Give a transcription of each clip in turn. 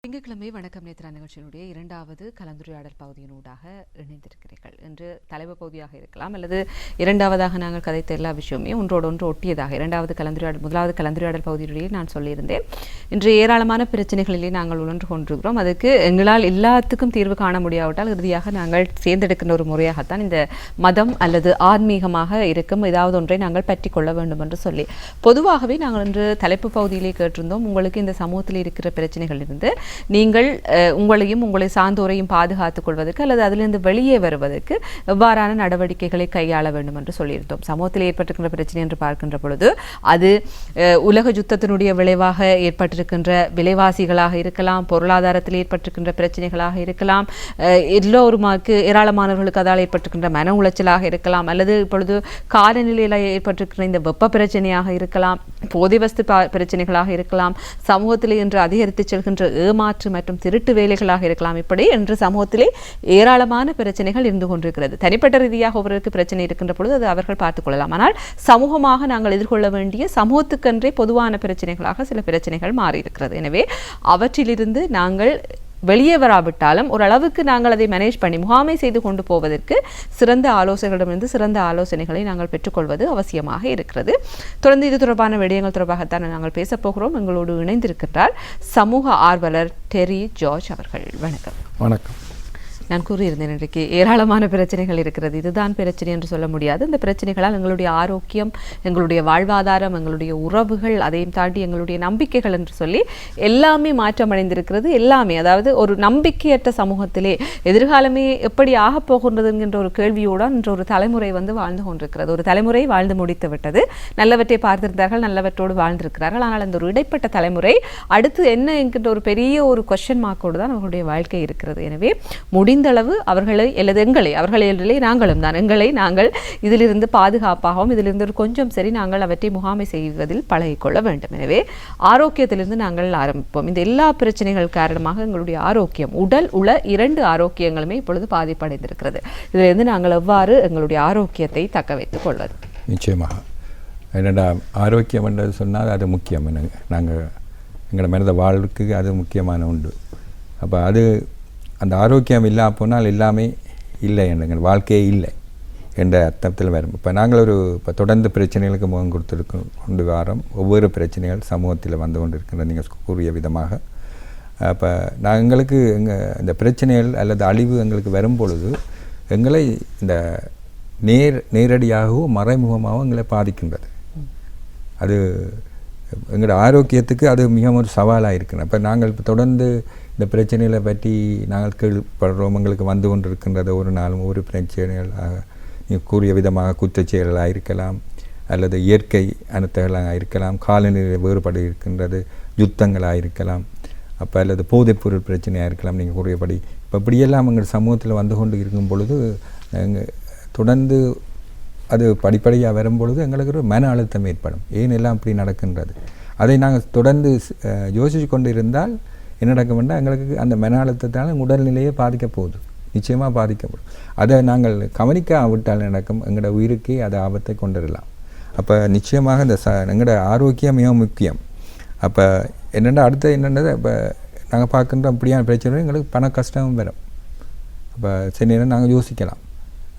திங்கட்கிழமை வணக்கம் நேத்ரா நிகழ்ச்சியினுடைய இரண்டாவது கலந்துரையாடல் பகுதியினூடாக இணைந்திருக்கிறீர்கள். இன்று தலைவர் பகுதியாக இருக்கலாம் அல்லது இரண்டாவதாக நாங்கள் கதைத்த எல்லா விஷயமே ஒன்றோடு ஒன்று ஒட்டியதாக முதலாவது கலந்துரையாடல் பகுதியிலேயே நான் சொல்லியிருந்தேன். இன்று ஏராளமான பிரச்சனைகளிலே நாங்கள் உணர்ந்து கொண்டிருக்கிறோம். அதுக்கு எங்களால் எல்லாத்துக்கும் தீர்வு காண முடியாவிட்டால் இறுதியாக நாங்கள் தேர்ந்தெடுக்கின்ற ஒரு முறையாகத்தான் இந்த மதம் அல்லது ஆன்மீகமாக இருக்கும் ஏதாவது ஒன்றை நாங்கள் பற்றி கொள்ள வேண்டும் என்று சொல்லி பொதுவாகவே நாங்கள் இன்று தலைப்பு பகுதியிலே கேட்டிருந்தோம். உங்களுக்கு இந்த சமூகத்தில் இருக்கிற பிரச்சனைகள் இருந்து நீங்கள் உங்களையும் உங்களை சார்ந்தோரையும் பாதுகாத்துக் கொள்வதற்கு அல்லது அதிலிருந்து வெளியே வருவதற்கு எவ்வாறான நடவடிக்கைகளை கையாள வேண்டும் என்று சொல்லியிருந்தோம். சமூகத்தில் ஏற்பட்டிருக்கின்ற பிரச்சனை என்று பார்க்கின்ற பொழுது அது உலக யுத்தத்தினுடைய விளைவாக ஏற்பட்டிருக்கின்ற விலைவாசிகளாக இருக்கலாம், பொருளாதாரத்தில் ஏற்பட்டிருக்கின்ற பிரச்சனைகளாக இருக்கலாம், எல்லோருமாக்கு ஏராளமானவர்களுக்கு அதால் ஏற்பட்டிருக்கின்ற மன உளைச்சலாக இருக்கலாம், அல்லது இப்பொழுது காலநிலையில் ஏற்பட்டிருக்கின்ற இந்த வெப்ப பிரச்சனையாக இருக்கலாம், போதை வஸ்து பிரச்சனைகளாக இருக்கலாம், சமூகத்தில் இன்று அதிகரித்து செல்கின்ற ஏமாற்று மற்றும் திருட்டு வேலைகளாக இருக்கலாம். இப்படி என்று சமூகத்திலே ஏராளமான பிரச்சனைகள் இருந்து கொண்டிருக்கிறது. தனிப்பட்ட ரீதியாக ஒவ்வொருக்கு பிரச்சனை இருக்கின்ற பொழுது அது அவர்கள் பார்த்துக் கொள்ளலாம். ஆனால் சமூகமாக நாங்கள் எதிர்கொள்ள வேண்டிய சமூகத்துக்கென்றே பொதுவான பிரச்சனைகளாக சில பிரச்சனைகள் மாறியிருக்கிறது. எனவே அவற்றிலிருந்து நாங்கள் வெளியே வராவிட்டாலும் ஓரளவுக்கு நாங்கள் அதை மேனேஜ் பண்ணி முகாமை செய்து கொண்டு போவதற்கு சிறந்த ஆலோசகர்களிடமிருந்து சிறந்த ஆலோசனைகளை நாங்கள் பெற்றுக்கொள்வது அவசியமாக இருக்கிறது. தொடர்ந்து இது தொடர்பான விடயங்கள் தொடர்பாகத்தான் நாங்கள் பேசப்போகிறோம். எங்களோடு இணைந்திருக்கின்றார் சமூக ஆர்வலர் டெரி ஜார்ஜ் அவர்கள். வணக்கம். வணக்கம். நான் கூறியிருந்தேன், இன்றைக்கு ஏராளமான பிரச்சனைகள் இருக்கிறது. இதுதான் பிரச்சனை என்று சொல்ல முடியாது. இந்த பிரச்சனைகளால் எங்களுடைய ஆரோக்கியம், எங்களுடைய வாழ்வாதாரம், எங்களுடைய உறவுகள், அதையும் தாண்டி எங்களுடைய நம்பிக்கைகள் என்று சொல்லி எல்லாமே மாற்றமடைந்திருக்கிறது. எல்லாமே, அதாவது ஒரு நம்பிக்கையற்ற சமூகத்திலே எதிர்காலமே எப்படி ஆகப் போகின்றது என்கின்ற ஒரு கேள்வியோடு இன்று ஒரு தலைமுறை வாழ்ந்து கொண்டிருக்கிறது. ஒரு தலைமுறை வாழ்ந்து முடித்து விட்டது. நல்லவற்றை பார்த்திருந்தார்கள், நல்லவற்றோடு வாழ்ந்திருக்கிறார்கள். ஆனால் அந்த ஒரு இடைப்பட்ட தலைமுறை அடுத்து என்ன என்கின்ற ஒரு பெரிய ஒரு கொஸ்டின் மார்க்கோடு தான் அவர்களுடைய வாழ்க்கை இருக்கிறது. எனவே முடிந்தளவு அவர்களை அல்லது அவர்களை நாங்களும் தான் நாங்கள் இதிலிருந்து பாதுகாப்பாகவும் இதிலிருந்து ஒரு கொஞ்சம் சரி நாங்கள் அவற்றை முகாமை செய்வதில் பழகிக்கொள்ள வேண்டும். எனவே ஆரோக்கியத்திலிருந்து நாங்கள் ஆரம்பிப்போம். இந்த எல்லா பிரச்சனைகள் காரணமாக எங்களுடைய ஆரோக்கியம், உடல் உள இரண்டு ஆரோக்கியங்களுமே இப்பொழுது பாதிப்படைந்திருக்கிறது. இதிலிருந்து நாங்கள் எவ்வாறு எங்களுடைய ஆரோக்கியத்தை தக்க வைத்துக் கொள்வது? நிச்சயமாக என்னடா ஆரோக்கியம் என்றது சொன்னால் அது முக்கியம். நாங்கள் எங்களோட மனித வாழ்வுக்கு அது முக்கியமான உண்டு. அப்போ அது அந்த ஆரோக்கியம் இல்லாமல் போனால் எல்லாமே இல்லை, எங்கள் வாழ்க்கையே இல்லை என்ற அர்த்தத்தில் வரும். இப்போ நாங்கள் இப்போ தொடர்ந்து பிரச்சனைகளுக்கு முகம் கொண்டு வாரம் ஒவ்வொரு பிரச்சனைகள் சமூகத்தில் வந்து கொண்டு இருக்கின்ற நீங்கள் கூறிய விதமாக. அப்போ எங்களுக்கு இந்த பிரச்சனைகள் அல்லது அழிவு எங்களுக்கு வரும் பொழுது எங்களை இந்த நேரடியாகவோ மறைமுகமாகவும் எங்களை பாதிக்கின்றது. அது எங்களோட ஆரோக்கியத்துக்கு அது மிகவும் ஒரு சவாலாக இருக்கணும். அப்போ நாங்கள் இப்போ தொடர்ந்து இந்த பிரச்சனைகளை பற்றி நாங்கள் கேள்விப்படுறோம். எங்களுக்கு வந்து கொண்டு இருக்கின்றது ஒரு நாளும் ஒரு பிரச்சனைகளாக நீங்கள் கூறிய விதமாக குற்றச்செயல்களாக இருக்கலாம், அல்லது இயற்கை அனர்த்தங்களாக இருக்கலாம், காலநிலை வேறுபாடு இருக்கின்றது, யுத்தங்களாக இருக்கலாம், அப்போ அல்லது போதைப்பொருள் பிரச்சனையாக இருக்கலாம். நீங்கள் கூறியபடி இப்போ இப்படியெல்லாம் எங்கள் சமூகத்தில் வந்து கொண்டு இருக்கும் பொழுது தொடர்ந்து அது படிப்படியாக வரும்பொழுது எங்களுக்கு ஒரு மன அழுத்தம் ஏற்படும். ஏன் எல்லாம் இப்படி நடக்கின்றது? அதை நாங்கள் தொடர்ந்து யோசித்து கொண்டு இருந்தால் என்ன நடக்கும் என்றால் எங்களுக்கு அந்த மன அழுத்தத்தால் உடல்நிலையே பாதிக்க போகுது, நிச்சயமாக பாதிக்கப்படும். அதை நாங்கள் கவனிக்காவிட்டால் நடக்கும் எங்களோட உயிருக்கே அது ஆபத்தை கொண்டுடலாம். அப்போ நிச்சயமாக இந்த எங்களோட ஆரோக்கியம் மிக முக்கியம். அப்போ என்னென்னா அடுத்த என்னென்னது இப்போ நாங்கள் பார்க்குற அப்படியான பிரச்சனை எங்களுக்கு பண கஷ்டமும் வரும். அப்போ சரி நேரம் நாங்கள் யோசிக்கலாம்,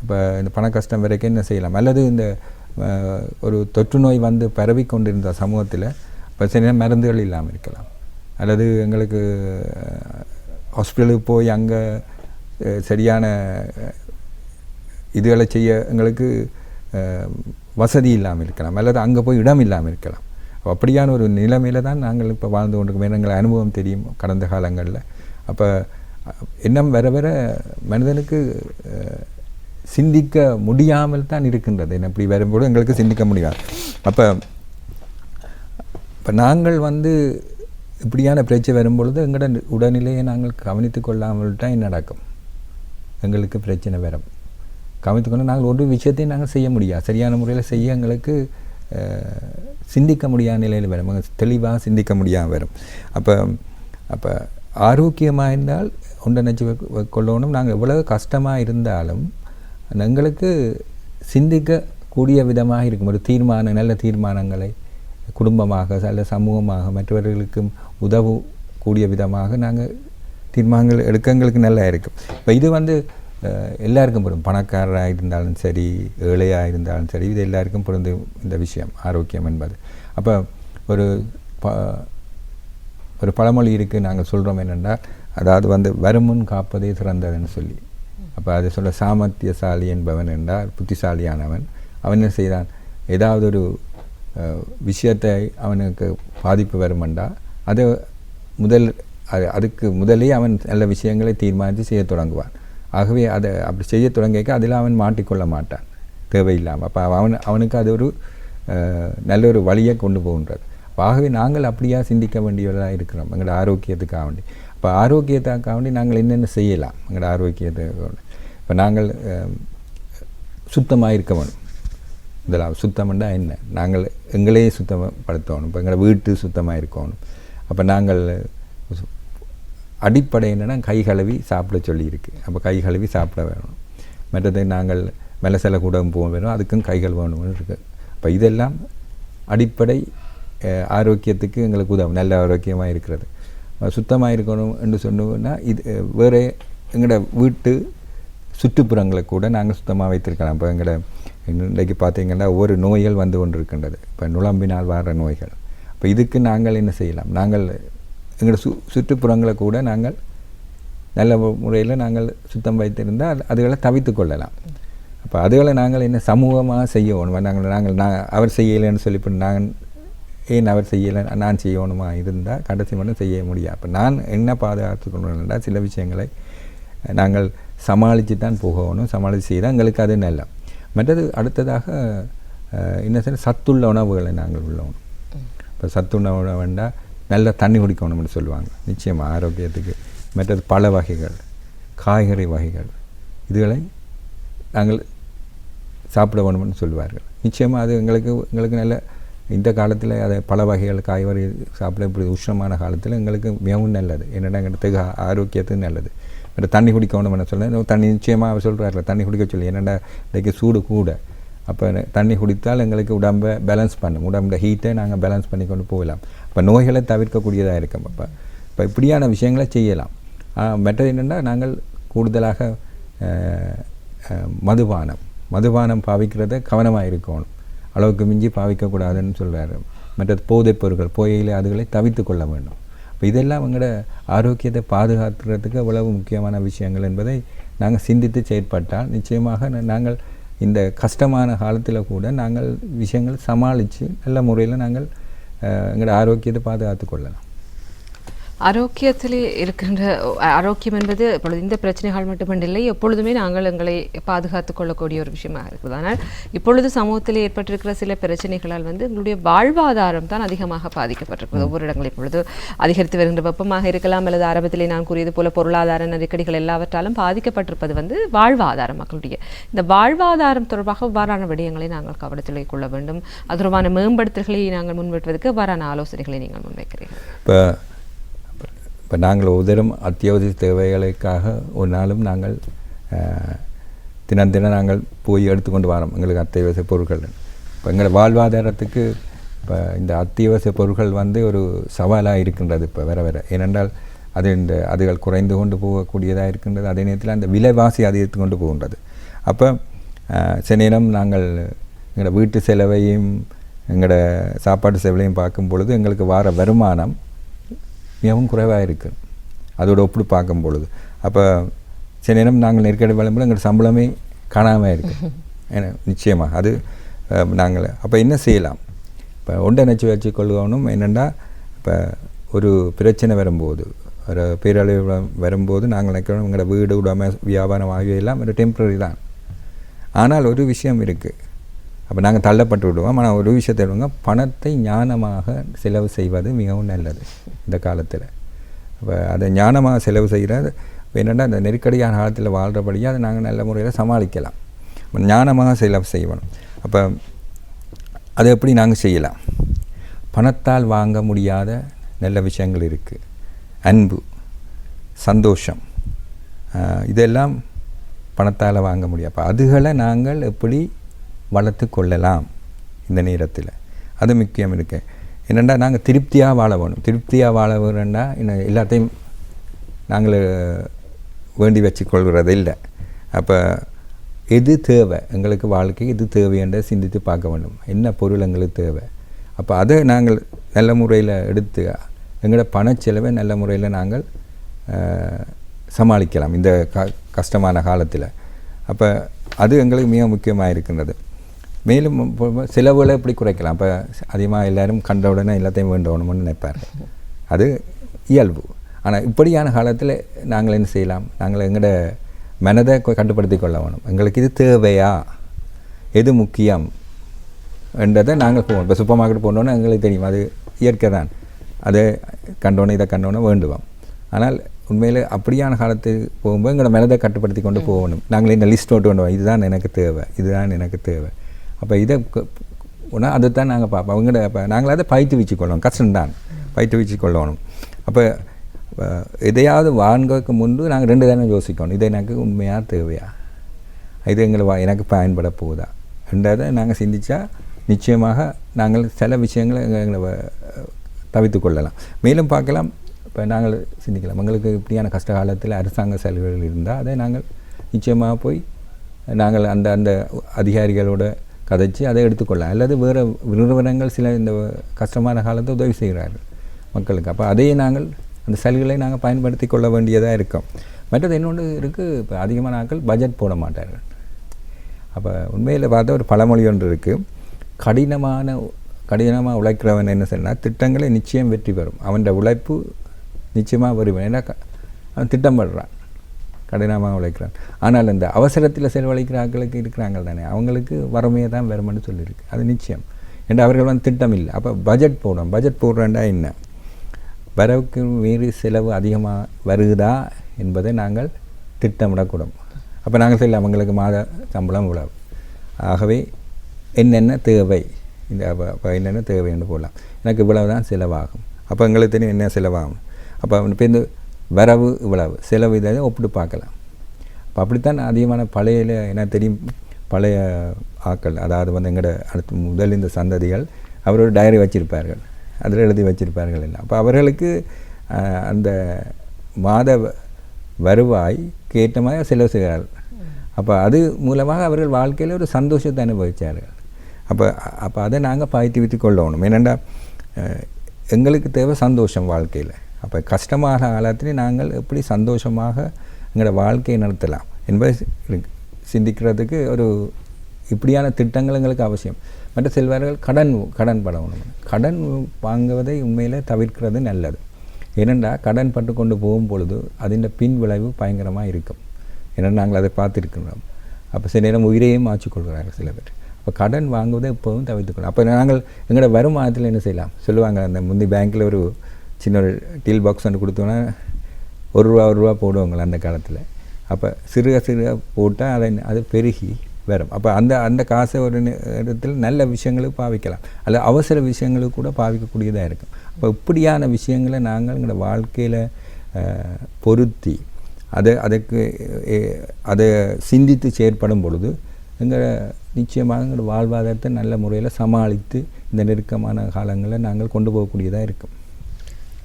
இப்போ இந்த பண கஷ்டம் வரைக்கும் என்ன செய்யலாம், அல்லது இந்த ஒரு தொற்று நோய் வந்து பரவி கொண்டிருந்த சமூகத்தில் இப்போ சில மருந்துகள் இல்லாமல் இருக்கலாம், அல்லது எங்களுக்கு ஹாஸ்பிட்டலுக்கு போய் அங்கே சரியான இதுகளை செய்ய எங்களுக்கு வசதி இல்லாமல் இருக்கலாம், அல்லது அங்கே போய் இடம் இல்லாமல் இருக்கலாம். அப்படியான ஒரு நிலைமையில் தான் நாங்கள் இப்போ வாழ்ந்து கொண்டிருக்கோம். எங்களுக்கு அனுபவம் தெரியும் கடந்த காலங்களில். அப்போ எண்ணம் வர வர மனிதனுக்கு சிந்திக்க முடியாமல் தான் இருக்கின்றது. என்ன இப்படி வரும்போது எங்களுக்கு சிந்திக்க முடியாது. அப்போ நாங்கள் இப்படியான பிரச்சனை வரும்பொழுது எங்களோட உடல்நிலையை நாங்கள் கவனித்து கொள்ளாமல்தான் என்ன நடக்கும், எங்களுக்கு பிரச்சனை வரும். கவனித்துக்கொண்டு நாங்கள் ஒரு விஷயத்தையும் நாங்கள் செய்ய முடியாது, சரியான முறையில் செய்ய எங்களுக்கு சிந்திக்க முடியாத நிலையில் வரும், தெளிவாக சிந்திக்க முடியாமல் வரும். அப்போ ஆரோக்கியமாக இருந்தால் ஒன்றை நினச்சி கொள்ளணும். நாங்கள் எவ்வளவு கஷ்டமாக இருந்தாலும் எங்களுக்கு சிந்திக்கக்கூடிய விதமாக இருக்கும் ஒரு நல்ல தீர்மானங்களை குடும்பமாக அல்ல சமூகமாக மற்றவர்களுக்கும் கூடிய விதமாக நாங்கள் தீர்மானங்கள் எடுக்க எங்களுக்கு நல்லா இருக்கும். இப்போ இது எல்லாருக்கும் பொருந்தும். பணக்காரராக இருந்தாலும் சரி, ஏழையாக இருந்தாலும் சரி, இது எல்லாருக்கும் பொருந்தும் இந்த விஷயம் ஆரோக்கியம் என்பது. அப்போ ஒரு பழமொழி இருக்குது, நாங்கள் சொல்கிறோம் என்னென்றால், அதாவது வருமுன் காப்பதே சிறந்ததுன்னு சொல்லி. அப்போ அதை சொல்ல சாமர்த்தியசாலி என்பவன் என்றால் புத்திசாலியானவன். அவன் என்ன செய்தான், ஏதாவது ஒரு விஷயத்தை அவனுக்கு பாதிப்பு வருமென்றால் அதுக்கு முதலே அவன் நல்ல விஷயங்களை தீர்மானித்து செய்ய தொடங்குவான். ஆகவே அதை அப்படி செய்ய தொடங்கிக்க அதில் அவன் மாட்டிக்கொள்ள மாட்டான் தேவையில்லாமல். அப்போ அவனுக்கு அது ஒரு நல்ல ஒரு வழியை கொண்டு போகின்றது. ஆகவே நாங்கள் அப்படியா சிந்திக்க வேண்டியவர்களாக இருக்கிறோம் எங்களோட ஆரோக்கியத்துக்காக வேண்டி. இப்போ ஆரோக்கியத்துக்காக வேண்டி நாங்கள் என்னென்ன செய்யலாம் எங்களோட ஆரோக்கியத்துக்கு? இப்போ நாங்கள் சுத்தமாக இருக்க வேணும். இதெல்லாம் சுத்தம்னா என்ன, நாங்கள் எங்களையே சுத்தப்படுத்தணும். இப்போ எங்களை வீட்டு சுத்தமாக இருக்கணும். அப்போ நாங்கள் அடிப்படை என்னென்னா கை கழுவி சாப்பிட சொல்லியிருக்கு. அப்போ கை கழுவி சாப்பிட வேணும். மற்றது நாங்கள் மெலசல கூட போக வேணும், அதுக்கும் கைகள் வேணும்னு இருக்குது. அப்போ இதெல்லாம் அடிப்படை ஆரோக்கியத்துக்கு எங்களுக்கு உதவும், நல்ல ஆரோக்கியமாக இருக்கிறது. சுத்தமாக இருக்கணும் என்று சொன்னோம்னா இது வேறு எங்களோட வீட்டு சுற்றுப்புறங்களை கூட நாங்கள் சுத்தமாக வைத்திருக்கலாம். இப்போ எங்களோட இன்றைக்கு பார்த்திங்கன்னா ஒவ்வொரு நோய்கள் வந்து கொண்டு இருக்கின்றது. இப்போ நுழம்பினால் வர நோய்கள். இப்போ இதுக்கு நாங்கள் என்ன செய்யலாம், நாங்கள் எங்களோட சுற்றுப்புறங்களை கூட நாங்கள் நல்ல முறையில் நாங்கள் சுத்தம் வைத்திருந்தால் அதுகளை தவிர்த்து கொள்ளலாம். அப்போ அதுகளை நாங்கள் என்ன சமூகமாக செய்யணும். நாங்கள் அவர் செய்யலைன்னு சொல்லிவிட்டு ஏன் அவர் செய்யலை நான் செய்யணுமா இருந்தால் கடைசி மட்டும் செய்ய முடியாது. அப்போ நான் என்ன பாதுகாத்து கொள்ளணும்னா சில விஷயங்களை நாங்கள் சமாளித்து தான் போகணும். சமாளித்து செய்தால் எங்களுக்கு அது நல்ல. மற்றது அடுத்ததாக என்ன செய்ய, சத்துள்ள உணவுகளை நாங்கள் உள்ளணும். இப்போ சத்துள்ள உணவு வேண்டாம், நல்ல தண்ணி குடிக்கணும்னு சொல்லுவாங்க. நிச்சயமாக ஆரோக்கியத்துக்கு. மற்றது பழ வகைகள், காய்கறி வகைகள், இதுகளை நாங்கள் சாப்பிட வேணும்னு சொல்லுவார்கள். நிச்சயமாக அது எங்களுக்கு நல்ல, இந்த காலத்தில் அதை பல வகைகள் காய்கறி சாப்பிட இப்படி உஷ்ணமான காலத்தில் எங்களுக்கு மிகவும் நல்லது. என்னென்னா எங்களுக்கு ஆரோக்கியத்துக்கு நல்லது. மற்ற தண்ணி குடிக்கணும்னு சொல்ல, தண்ணி நிச்சயமாக அவர் சொல்கிறார்கள் தண்ணி குடிக்க சொல்லி. என்னென்னா இன்றைக்கு சூடு கூட. அப்போ தண்ணி குடித்தால் எங்களுக்கு உடம்பை பேலன்ஸ் பண்ணும். உடம்புல ஹீட்டை நாங்கள் பேலன்ஸ் பண்ணி கொண்டு போகலாம். இப்போ நோய்களை தவிர்க்கக்கூடியதாக இருக்கும். இப்போ இப்படியான விஷயங்களை செய்யலாம். மற்றது என்னென்னா நாங்கள் கூடுதலாக மதுபானம் பாவிக்கிறத கவனமாக இருக்கணும். அளவுக்கு மிஞ்சி பாவிக்கக்கூடாதுன்னு சொல்கிறார். மற்றது போதைப் பொருட்கள், புகையிலை, அதுகளை தவிர்த்து கொள்ள வேண்டும். இப்போ இதெல்லாம் எங்களோட ஆரோக்கியத்தை பாதுகாக்கிறதுக்கு எவ்வளவு முக்கியமான விஷயங்கள் என்பதை நாங்கள் சிந்தித்து செயற்பட்டால் நிச்சயமாக நாங்கள் இந்த கஷ்டமான காலத்தில் கூட நாங்கள் விஷயங்கள் சமாளித்து நல்ல முறையில் நாங்கள் எங்களோட ஆரோக்கியத்தை பாதுகாத்து கொள்ளலாம். ஆரோக்கியத்திலே இருக்கின்ற ஆரோக்கியம் என்பது இப்பொழுது இந்த பிரச்சனைகள் மட்டுமல்ல, எப்பொழுதுமே நாங்கள் எங்களை பாதுகாத்துக் கொள்ளக்கூடிய ஒரு விஷயமாக இருக்குது. ஆனால் இப்பொழுது சமூகத்தில் ஏற்பட்டிருக்கிற சில பிரச்சனைகளால் எங்களுடைய வாழ்வாதாரம் தான் அதிகமாக பாதிக்கப்பட்டிருக்கிறது. ஒவ்வொரு இடங்களில் இப்பொழுது அதிகரித்து வருகின்ற வெப்பமாக இருக்கலாம், அல்லது ஆரம்பத்திலே நான் கூறியது போல பொருளாதார நெருக்கடிகள் எல்லாவற்றாலும் பாதிக்கப்பட்டிருப்பது வாழ்வாதாரம். மக்களுடைய இந்த வாழ்வாதாரம் தொடர்பாக இவ்வாறான விடயங்களை நாங்கள் கவனத்தில் கொள்ள வேண்டும். அது தொடர்பான மேம்படுத்தல்களை நாங்கள் முன்வைப்பதற்கு இவ்வாறான ஆலோசனைகளை நீங்கள் முன்வைக்கிறீர்கள். இப்போ நாங்கள் உதரும் அத்தியாவசிய தேவைகளுக்காக ஒரு நாளும் நாங்கள் தினம் நாங்கள் போய் எடுத்துக்கொண்டு வரோம் எங்களுக்கு அத்தியாவசிய பொருட்கள். இப்போ எங்கள் வாழ்வாதாரத்துக்கு இப்போ இந்த அத்தியாவசிய பொருட்கள் ஒரு சவாலாக இருக்கின்றது. இப்போ வேறு ஏனென்றால் அதுகள் குறைந்து கொண்டு போகக்கூடியதாக இருக்கின்றது. அதே நேரத்தில் அந்த விலைவாசி அதிகரித்து கொண்டு போகின்றது. அப்போ சில நேரம் நாங்கள் எங்களோட வீட்டு செலவையும் எங்களோட சாப்பாட்டு செலவையும் பார்க்கும் பொழுது எங்களுக்கு வர வருமானம் மிகவும் குறைவாக இருக்குது அதோடு ஒப்பிட்டு பார்க்கும் பொழுது. அப்போ சில நேரம் நாங்கள் நெருக்கடி வளம்போது எங்களோட சம்பளமே காணாமல் இருக்குது. ஏன்னா நிச்சயமாக அது நாங்கள் அப்போ என்ன செய்யலாம், இப்போ ஒன்றிணைச்சி வச்சுக்கொள்ளணும். என்னென்னா இப்போ ஒரு பிரச்சனை வரும்போது, ஒரு பேரழிவு வரும்போது நாங்கள் நினைக்கிறோம் எங்களோட வீடு உடைமை வியாபாரம் ஆகியெல்லாம் ஒரு டெம்பரரி தான். ஆனால் ஒரு விஷயம் இருக்குது, அப்போ நாங்கள் தள்ளப்பட்டு விடுவோம். ஆனால் ஒரு விஷயத்தை விடுவோங்க, பணத்தை ஞானமாக செலவு செய்வது மிகவும் நல்லது இந்த காலத்தில். இப்போ அதை ஞானமாக செலவு செய்கிறது என்னென்னா அந்த நெருக்கடியான காலத்தில் வாழ்கிறபடியாக அதை நாங்கள் நல்ல முறையில் சமாளிக்கலாம். ஞானமாக செலவு செய்யணும். அப்போ அதை எப்படி நாங்கள் செய்யலாம்? பணத்தால் வாங்க முடியாத நல்ல விஷயங்கள் இருக்குது. அன்பு, சந்தோஷம், இதெல்லாம் பணத்தால் வாங்க முடியாது. அப்போ அதுகளை நாங்கள் எப்படி வளர்த்து கொள்ளலாம் இந்த நேரத்தில், அது முக்கியம் இருக்கு. என்னென்னா நாங்கள் திருப்தியாக வாழ வேணும். திருப்தியாக வாழ வேணும்னா இன்னும் எல்லாத்தையும் நாங்கள் வேண்டி வச்சுக்கொள்கிறது இல்லை. அப்போ எது தேவை எங்களுக்கு வாழ்க்கை, எது தேவைன்ற சிந்தித்து பார்க்க வேண்டும். என்ன பொருள் எங்களுக்கு தேவை. அப்போ அதை நாங்கள் நல்ல முறையில் எடுத்து எங்களோட பணச்செலவை நல்ல முறையில் நாங்கள் சமாளிக்கலாம் இந்த கஷ்டமான காலத்தில். அப்போ அது எங்களுக்கு மிக முக்கியமாக இருக்கின்றது. மேலும் செலவுகளை எப்படி குறைக்கலாம். இப்போ அதிகமாக எல்லோரும் கண்ட உடனே எல்லாத்தையும் வேண்டணும்னு நினைப்பார். அது இயல்பு. ஆனால் இப்படியான காலத்தில் நாங்கள் என்ன செய்யலாம், நாங்கள் எங்களோட மனதை கட்டுப்படுத்தி கொள்ள வேணும். எங்களுக்கு இது தேவையா, எது முக்கியம் என்றதை நாங்கள் போவோம். இப்போ சூப்பர் மார்க்கெட் போனோன்னே எங்களுக்கு தெரியும், அது இயற்கை தான், அதை கண்டோன்னே இதை கண்டோன்னே வேண்டுவோம். ஆனால் உண்மையில் அப்படியான காலத்துக்கு போகும்போது எங்களோட மனதை கட்டுப்படுத்தி கொண்டு போகணும். நாங்கள் இந்த லிஸ்ட் ஓட்டு வேண்டுவோம், இதுதான் எனக்கு தேவை, இதுதான் எனக்கு தேவை. அப்போ இதை ஒன்றா அதை தான் நாங்கள் பார்ப்போம். அவங்கள்ட அப்போ நாங்கள் அதை பயிற்று வச்சுக்கொள்ளணும். கஷ்டம்தான், பயிற்று வச்சுக்கொள்ளணும். அப்போ எதையாவது வாங்குறதுக்கு முன்பு நாங்கள் 2 தானே யோசிக்கணும். இது எனக்கு உண்மையாக தேவையா, இது எனக்கு பயன்பட போகுதா என்றதை நாங்கள் சிந்தித்தா நிச்சயமாக நாங்கள் சில விஷயங்களை எங்களை தவிர்த்து கொள்ளலாம். மேலும் பார்க்கலாம். இப்போ நாங்கள் சிந்திக்கலாம், எங்களுக்கு இப்படியான கஷ்ட காலத்தில் அரசாங்க சலுகைகள் இருந்தால் அதை நாங்கள் நிச்சயமாக போய் நாங்கள் அந்த அதிகாரிகளோட கதைச்சி அதை எடுத்துக்கொள்ளலாம். அல்லது வேறு நிறுவனங்கள் சில இந்த கஷ்டமான காலத்தை உதவி செய்கிறார்கள் மக்களுக்கு. அப்போ அதையே நாங்கள் அந்த சலுகைகளை நாங்கள் பயன்படுத்தி கொள்ள வேண்டியதாக இருக்கும். மற்றது இன்னொன்று இருக்குது, இப்போ அதிகமான நாட்கள் பட்ஜெட் போட மாட்டார்கள். அப்போ உண்மையில் பார்த்தா ஒரு பழமொழி ஒன்று இருக்குது, கடினமாக உழைக்கிறவன் என்ன சொன்னால் திட்டங்களை நிச்சயம் வெற்றி பெறும், அவன் உழைப்பு நிச்சயமாக வரும். ஏன்னா அவன் திட்டம் படுறான், கடினமாக உழைக்கிறான். ஆனால் இந்த அவசரத்தில் செலவழிக்கிற ஆட்களுக்கு இருக்கிறாங்க தானே, அவங்களுக்கு வறுமையை தான் வரும்னு சொல்லியிருக்கு. அது நிச்சயம். ஏன்னா அவர்கள் திட்டம் இல்லை. அப்போ பட்ஜெட் போடுறோம். பட்ஜெட் போடுறேன்டா என்ன, வரவுக்கு மீறி செலவு அதிகமாக வருகுதா என்பதை நாங்கள் திட்டமிடக்கூடும். அப்போ நாங்கள் சொல்லலாம் அவங்களுக்கு மாத சம்பளம் இவ்வளவு, ஆகவே என்னென்ன தேவை, இந்த அப்போ என்னென்ன தேவைன்னு போடலாம். எனக்கு இவ்வளவு தான் செலவாகும். அப்போ எங்களுக்கு தெரியும் என்ன செலவாகும். அப்போ இப்போ இந்த வரவு இவ்வளவு, செலவு இதை ஒப்பிட்டு பார்க்கலாம். அப்போ அப்படித்தான் அதிகமான பழைய எனக்கு தெரியும் பழைய ஆக்கள், அதாவது எங்களோட அடுத்து முதல் இந்த சந்ததிகள் அவரோட டைரி வச்சுருப்பார்கள், அதில் எழுதி வச்சுருப்பார்கள் எல்லாம். அப்போ அவர்களுக்கு அந்த மாத வருவாய்க்கு ஏற்ற மாதிரி செலவு செய்கிறார்கள். அப்போ அது மூலமாக அவர்கள் வாழ்க்கையில் ஒரு சந்தோஷத்தை அனுபவித்தார்கள். அப்போ அதை நாங்கள் பாய்த்து விட்டு கொள்ளணும். ஏனெண்டா எங்களுக்கு தேவை சந்தோஷம் வாழ்க்கையில். அப்போ கஷ்டமான காலத்தில் நாங்கள் எப்படி சந்தோஷமாக எங்களோட வாழ்க்கையை நடத்தலாம் என்பதை சிந்திக்கிறதுக்கு ஒரு இப்படியான திட்டங்கள் எங்களுக்கு அவசியம். மற்ற செல்வார்கள் கடன் படணும். கடன் வாங்குவதை உண்மையில் தவிர்க்கிறது நல்லது. ஏனென்றா கடன் பட்டு கொண்டு போகும் பொழுது அதின் பின் விளைவு பயங்கரமாக இருக்கும். ஏன்னா நாங்கள் அதை பார்த்துருக்கிறோம். அப்போ சில நேரம் உயிரையும் மாற்றிக்கொள்கிறார்கள் சில பேர். அப்போ கடன் வாங்குவதை எப்போவும் தவிர்த்துக்கணும். அப்போ நாங்கள் எங்களோட வருமானத்தில் என்ன செய்யலாம் சொல்லுவாங்க, அந்த முந்தி பேங்க்கில் ஒரு சின்ன ஒரு டீல் பாக்ஸ் ஒன்று கொடுத்தோன்னா ஒரு ரூபா போடுவாங்க அந்த காலத்தில். அப்போ சிறுக போட்டால் அது பெருகி வரும். அப்போ அந்த காசை ஒரு இடத்துல நல்ல விஷயங்களுக்கு பாவிக்கலாம், அல்லது அவசர விஷயங்களுக்கு கூட பாவிக்கக்கூடியதாக இருக்கும். அப்போ இப்படியான விஷயங்களை நாங்கள் எங்களோட வாழ்க்கையில் பொருத்தி அதை சிந்தித்து செயற்படும் பொழுது நிச்சயமாக எங்களோட வாழ்வாதாரத்தை நல்ல முறையில் சமாளித்து இந்த நெருக்கமான காலங்களில் நாங்கள் கொண்டு போகக்கூடியதாக இருக்கும்.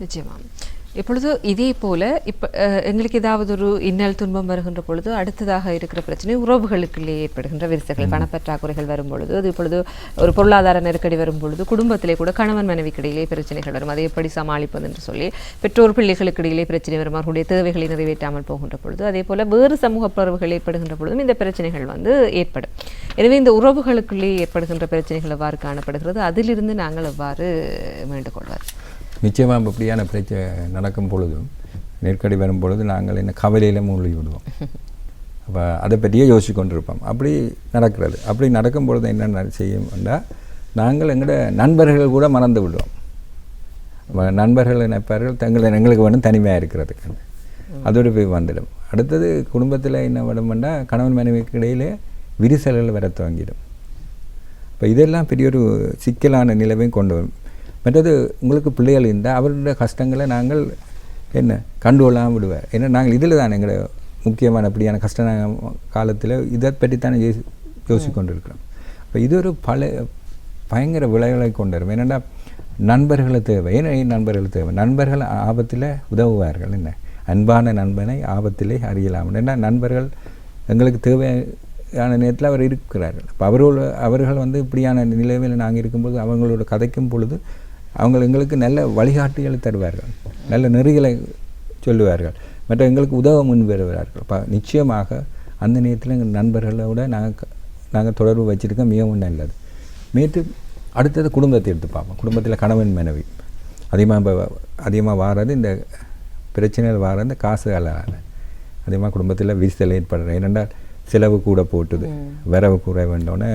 நிச்சயமாக. இப்பொழுது இதே போல் இப்போ எங்களுக்கு ஏதாவது ஒரு இன்னல் துன்பம் வருகின்ற பொழுது அடுத்ததாக இருக்கிற பிரச்சனை உறவுகளுக்குள்ளே ஏற்படுகின்ற விரிசல்கள், பணப்பற்றாக்குறைகள் வரும் பொழுது, அது இப்பொழுது ஒரு பொருளாதார நெருக்கடி வரும் பொழுது குடும்பத்திலே கூட கணவன் மனைவிக்கு இடையிலே பிரச்சனைகள் வரும். அதை எப்படி சமாளிப்பது என்று சொல்லி பெற்றோர் பிள்ளைகளுக்கு இடையிலே பிரச்சனை வரும், அவர்களுடைய தேவைகளை நிறைவேற்றாமல் போகின்ற பொழுது, அதே போல் வேறு சமூக பிளவுகள் ஏற்படுகின்ற பொழுதும் இந்த பிரச்சனைகள் ஏற்படும். எனவே இந்த உறவுகளுக்குள்ளே ஏற்படுகின்ற பிரச்சனைகள் எவ்வாறு காணப்படுகிறது, அதிலிருந்து நாங்கள் எவ்வாறு மீண்டு கொள்வது? நிச்சயமாக இப்படியான பிரச்சனை நடக்கும் பொழுதும் நெருக்கடி வரும் பொழுது நாங்கள் என்ன கவலையில் மூழ்கி விடுவோம். அப்போ அதை பற்றியே யோசிச்சு கொண்டிருப்போம். அப்படி நடக்கிறது. அப்படி நடக்கும் பொழுது என்ன செய்யும்னா நாங்கள் எங்களோட நண்பர்கள் கூட மறந்து விடுவோம். நண்பர்கள் நினைப்பார்கள் எங்களுக்கு வேணும் தனிமையாக இருக்கிறதுக்கு, அதோடு போய் வந்துடும். அடுத்தது குடும்பத்தில் என்ன வேணும்னா கணவன் மனைவிக்கு இடையிலே விரிசல்கள் வர துவங்கிடும். இப்போ இதெல்லாம் பெரிய ஒரு சிக்கலான நிலைமையும் கொண்டு வரும். மற்றது உங்களுக்கு பிள்ளைகள் இருந்தால் அவருடைய கஷ்டங்களை நாங்கள் என்ன கண்டுகொள்ளாமல் விடுவார். ஏன்னா நாங்கள் இதில் தான் எங்களை முக்கியமான அப்படியான கஷ்ட காலத்தில் இதை பற்றித்தானே யோசிக்கொண்டு இருக்கிறோம். இப்போ இது ஒரு பயங்கர விளைவுகளை கொண்டு வரும். ஏன்னா நண்பர்களை தேவை. ஏன்னா நண்பர்கள் தேவை. நண்பர்கள் ஆபத்தில் உதவுவார்கள். என்ன அன்பான நண்பனை ஆபத்திலே அறியலாம். ஏன்னா நண்பர்கள் எங்களுக்கு தேவையான நேரத்தில் அவர் இருக்கிறார்கள். அப்போ அவர்கள் வந்து இப்படியான நிலைமையில் நாங்கள் இருக்கும்போது அவங்களோட கதைக்கும் பொழுது அவங்க எங்களுக்கு நல்ல வழிகாட்டிகளை தருவார்கள், நல்ல நெறிகளை சொல்லுவார்கள், மற்ற எங்களுக்கு உதவ முன் வருவார்கள். அப்போ நிச்சயமாக அந்த நேரத்தில் எங்கள் நண்பர்களோட நாங்கள் தொடர்பு வச்சுருக்கோம், மிகவும் நல்லது. அடுத்தது குடும்பத்தை எடுத்து பார்ப்போம். குடும்பத்தில் கணவன் மனைவி அதிகமாக வாரது இந்த பிரச்சனைகள் வாரது காசுகளால் அதிகமாக குடும்பத்தில் விரிசல் ஏற்படுறது. ஏனென்றால் செலவு கூட போட்டுது, வரவு கூட வேண்டோன்னே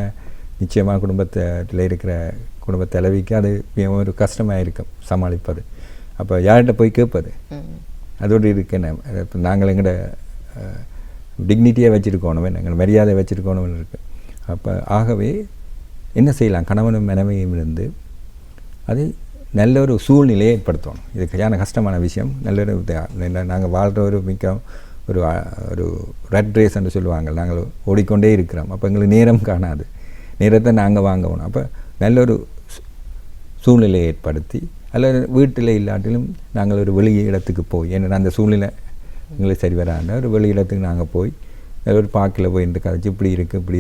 நிச்சயமாக குடும்பத்தில் இருக்கிற குடும்ப தலைவிக்கு அது மிகவும் ஒரு கஷ்டமாக இருக்கும் சமாளிப்பது. அப்போ யார்கிட்ட போய் கேட்பது? அதோடு இருக்கேன் இப்போ நாங்கள் எங்களோட டிக்னிட்டியாக வச்சுருக்கணும், எங்கள் மரியாதை வச்சுருக்கணும்னு இருக்குது. அப்போ ஆகவே என்ன செய்யலாம்? கணவனும் மனைவியும் இருந்து அது நல்ல ஒரு சூழ்நிலையை ஏற்படுத்தணும். இது கையான கஷ்டமான விஷயம். நல்ல ஒரு நாங்கள் வாழ்கிற ஒரு ஒரு ஒரு ரெட் ரேஸ் என்று சொல்லுவாங்க. நாங்கள் ஓடிக்கொண்டே இருக்கிறோம். அப்போ எங்களுக்கு நேரம் காணாது, நேரத்தை நாங்கள் வாங்கணும். அப்போ நல்ல ஒரு சூழ்நிலையை ஏற்படுத்தி அல்லது வீட்டில் இல்லாட்டிலும் நாங்கள் ஒரு வெளி இடத்துக்கு போய், ஏன்னா அந்த சூழ்நிலை எங்களுக்கு சரி வராத ஒரு வெளி இடத்துக்கு நாங்கள் போய் ஒரு பார்க்கில் போய் இந்த கதைச்சி இப்படி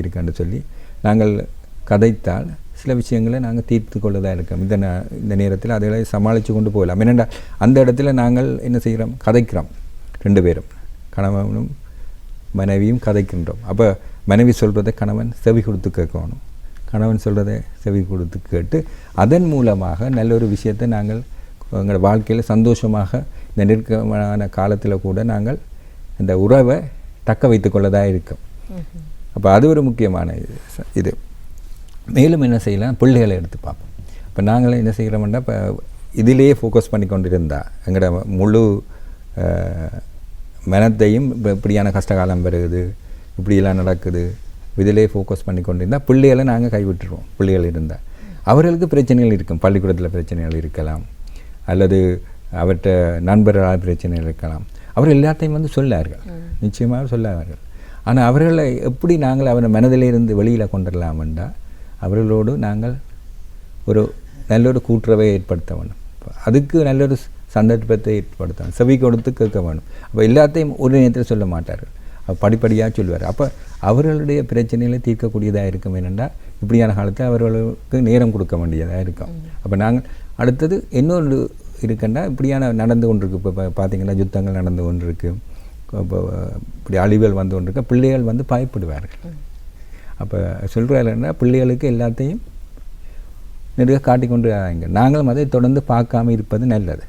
இருக்குன்னு சொல்லி நாங்கள் கதைத்தால் சில விஷயங்களை நாங்கள் தீர்த்து கொள்ளதாக இருக்கோம். இந்த நேரத்தில் அதை சமாளித்து கொண்டு போகலாம். ஏனெண்டா அந்த இடத்துல நாங்கள் என்ன செய்கிறோம்? கதைக்கிறோம். 2 பேரும் கணவனும் மனைவியும் கதைக்கின்றோம். அப்போ மனைவி சொல்கிறத கணவன் செவி கொடுத்து கேட்கணும், கணவன் சொல்கிறத செவி கொடுத்து கேட்டு அதன் மூலமாக நல்ல ஒரு விஷயத்தை நாங்கள் எங்களோட வாழ்க்கையில் சந்தோஷமாக இந்த நெருக்கமான காலத்தில் கூட நாங்கள் இந்த உறவை தக்க வைத்து கொள்ளதாக இருக்கும். அப்போ அது ஒரு முக்கியமான இது. மேலும் என்ன செய்யலாம்? பிள்ளைகளை எடுத்து பார்ப்போம். இப்போ நாங்கள் என்ன செய்கிறோம்னா, இப்போ இதிலேயே ஃபோக்கஸ் பண்ணி கொண்டிருந்தா எங்களோட முழு மனத்தையும் இப்போ இப்படியான கஷ்டகாலம் வருது, இப்படியெல்லாம் நடக்குது, இதிலே ஃபோக்கஸ் பண்ணி கொண்டிருந்தால் பிள்ளைகளை நாங்கள் கைவிட்டுருவோம். பிள்ளைகள் இருந்தால் அவர்களுக்கு பிரச்சனைகள் இருக்கும். பள்ளிக்கூடத்தில் பிரச்சனைகள் இருக்கலாம், அல்லது அவர்கிட்ட நண்பர்களால் பிரச்சனைகள் இருக்கலாம். அவர் எல்லாத்தையும் வந்து சொல்லார்கள், நிச்சயமாக சொல்லார்கள். ஆனால் அவர்களை எப்படி நாங்கள் அவரை மனதிலிருந்து வெளியில் கொண்டுடலாம்டா அவர்களோடு நாங்கள் ஒரு நல்ல ஒரு கூட்டுறவை ஏற்படுத்த வேணும். அதுக்கு நல்ல ஒரு சந்தர்ப்பத்தை ஏற்படுத்தணும், செவி கொடுத்து கேட்க வேணும். அப்போ எல்லாத்தையும் ஒரு நேரத்தில் சொல்ல மாட்டார்கள், படிப்படியாக சொல்லுவார். அப்போ அவர்களுடைய பிரச்சனைகளை தீர்க்கக்கூடியதாக இருக்கும். என்னென்னா இப்படியான காலத்தில் அவர்களுக்கு நேரம் கொடுக்க வேண்டியதாக இருக்கும். அப்போ நாங்கள் அடுத்தது இன்னொன்று இருக்குன்னா இப்படியான நடந்து கொண்டிருக்கு. இப்போ பார்த்திங்கன்னா யுத்தங்கள் நடந்து கொண்டிருக்கு, இப்போ இப்படி அழிவுகள் வந்து கொண்டிருக்க, பிள்ளைகள் வந்து பயப்படுவார்கள். அப்போ சொல்கிறாருன்னா பிள்ளைகளுக்கு எல்லாத்தையும் நிறைய காட்டிக்கொண்டு நாங்களும் அதை தொடர்ந்து பார்க்காம இருப்பது நல்லது.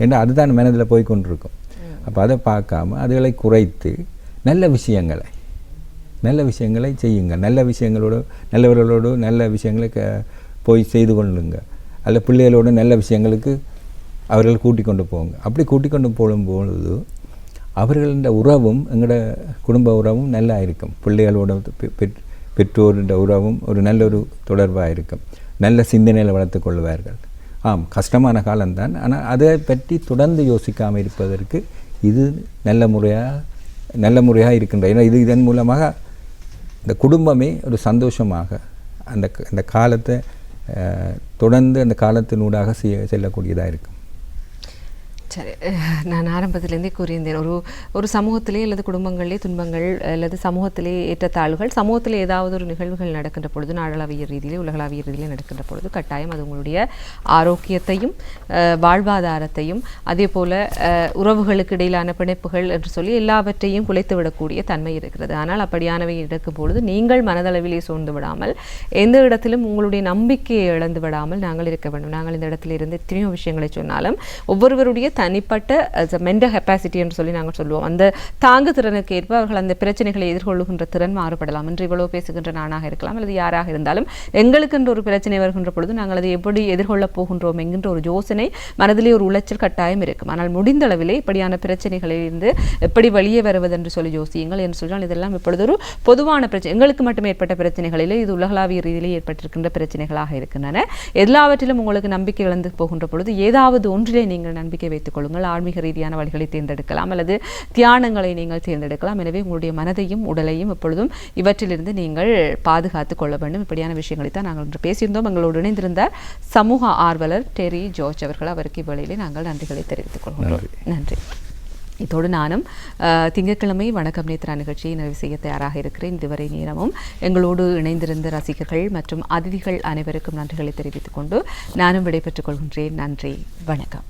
ஏன்னா அதுதான் மனதில் போய் கொண்டிருக்கும். அப்போ அதை பார்க்காம அதுகளை குறைத்து நல்ல விஷயங்களை செய்யுங்க. நல்ல விஷயங்களோடு நல்லவர்களோடு நல்ல விஷயங்களை போய் செய்து கொள்ளுங்க. அல்ல பிள்ளைகளோடு நல்ல விஷயங்களுக்கு அவர்கள் கூட்டிக் கொண்டு போங்க. அப்படி கூட்டிக் கொண்டு போகும்பொழுது அவர்களோட உறவும் எங்களோட குடும்ப உறவும் நல்லா இருக்கும். பிள்ளைகளோட பெற்றோருடைய உறவும் ஒரு நல்ல ஒரு தொடர்பாக இருக்கும். நல்ல சிந்தனையில் வளர்த்து கொள்வார்கள். கஷ்டமான காலம்தான், ஆனால் அதை பற்றி தொடர்ந்து யோசிக்காமல் இருப்பதற்கு இது நல்ல முறையாக இருக்கின்ற. ஏன்னா இதன் மூலமாக இந்த குடும்பமே ஒரு சந்தோஷமாக அந்த காலத்தை தொடர்ந்து அந்த காலத்தினூடாக செல்லக்கூடியதாக இருக்கும். சரி, நான் ஆரம்பத்திலேருந்தே கூறியிருந்தேன், ஒரு சமூகத்திலே அல்லது குடும்பங்களிலே துன்பங்கள் அல்லது சமூகத்திலே ஏற்றத்தாழ்வுகள், சமூகத்தில் ஏதாவது ஒரு நிகழ்வுகள் நடக்கின்ற பொழுது, நாடளாவிய ரீதியிலே உலகளாவிய ரீதியிலே நடக்கின்ற பொழுது கட்டாயம் அது உங்களுடைய ஆரோக்கியத்தையும் வாழ்வாதாரத்தையும் அதே போல் உறவுகளுக்கு இடையிலான பிணைப்புகள் என்று சொல்லி எல்லாவற்றையும் குலைத்து விடக்கூடிய தன்மை இருக்கிறது. ஆனால் அப்படியானவை நடக்கும் பொழுது நீங்கள் மனதளவிலே சோர்ந்து விடாமல், எந்த இடத்திலும் உங்களுடைய நம்பிக்கையை இழந்து விடாமல் நாங்கள் இருக்க வேண்டும். நாங்கள் இந்த இடத்துல இருந்து எத்தனையோ விஷயங்களை சொன்னாலும் ஒவ்வொருவருடைய தனிப்பட்ட மென்டல் கெப்பாசிட்டி என்று சொல்லி நாங்கள் சொல்லுவோம். அந்த தாங்கு திறனுக்கு ஏற்ப அவர்கள் அந்த பிரச்சனைகளை எதிர்கொள்ளுகின்ற திறன் மாறுபடலாம். என்று இவ்வளவு பேசுகின்ற நானாக இருக்கலாம் அல்லது யாராக இருந்தாலும் எங்களுக்கு என்று ஒரு பிரச்சனை வருகின்ற பொழுது நாங்கள் அதை எப்படி எதிர்கொள்ளப் போகின்றோம் என்கின்ற ஒரு யோசனை மனதிலே ஒரு உளைச்சல் கட்டாயம் இருக்கும். ஆனால் முடிந்த அளவிலே இப்படியான பிரச்சனைகளிலிருந்து எப்படி வெளியே வருவது என்று சொல்லி யோசியுங்கள் என்று சொன்னால் இதெல்லாம் இப்பொழுது ஒரு பொதுவான பிரச்சனை, எங்களுக்கு மட்டுமே ஏற்பட்ட பிரச்சனைகளிலே இது உலகளாவிய ரீதியிலே ஏற்பட்டிருக்கின்ற பிரச்சனைகளாக இருக்கின்றன. எல்லாவற்றிலும் உங்களுக்கு நம்பிக்கை இழந்து போகின்ற பொழுது ஏதாவது ஒன்றிலே நீங்கள் நம்பிக்கை வைத்துக் கொள்ளுங்கள். ஆன்மீக ரீதியான வழிகளை தேர்ந்தெடுக்கலாம் அல்லது தியானங்களை நீங்கள் தேர்ந்தெடுக்கலாம். எனவே உங்களுடைய மனதையும் உடலையும் எப்பொழுதும் இவற்றிலிருந்து நீங்கள் பாதுகாத்துக் கொள்ள வேண்டும். இப்படியான விஷயங்களை தான் நாங்கள் இன்று பேசியிருந்தோம். எங்களோடு இணைந்திருந்த சமூக ஆர்வலர் டெரி ஜார்ஜ் அவர்கள், அவருக்கு இவ்வேளையிலே நாங்கள் நன்றிகளை தெரிவித்துக் கொள்கிறோம். நன்றி. இதோடு நானும் திங்கட்கிழமை வணக்கம் நேத்ரா நிகழ்ச்சியை நிறைவு செய்ய தயாராக இருக்கிறேன். இதுவரை நேரமும் எங்களோடு இணைந்திருந்த ரசிகர்கள் மற்றும் அதிதிகள் அனைவருக்கும் நன்றிகளை தெரிவித்துக் கொண்டு நானும் விடைபெற்றுக் கொள்கின்றேன். நன்றி, வணக்கம்.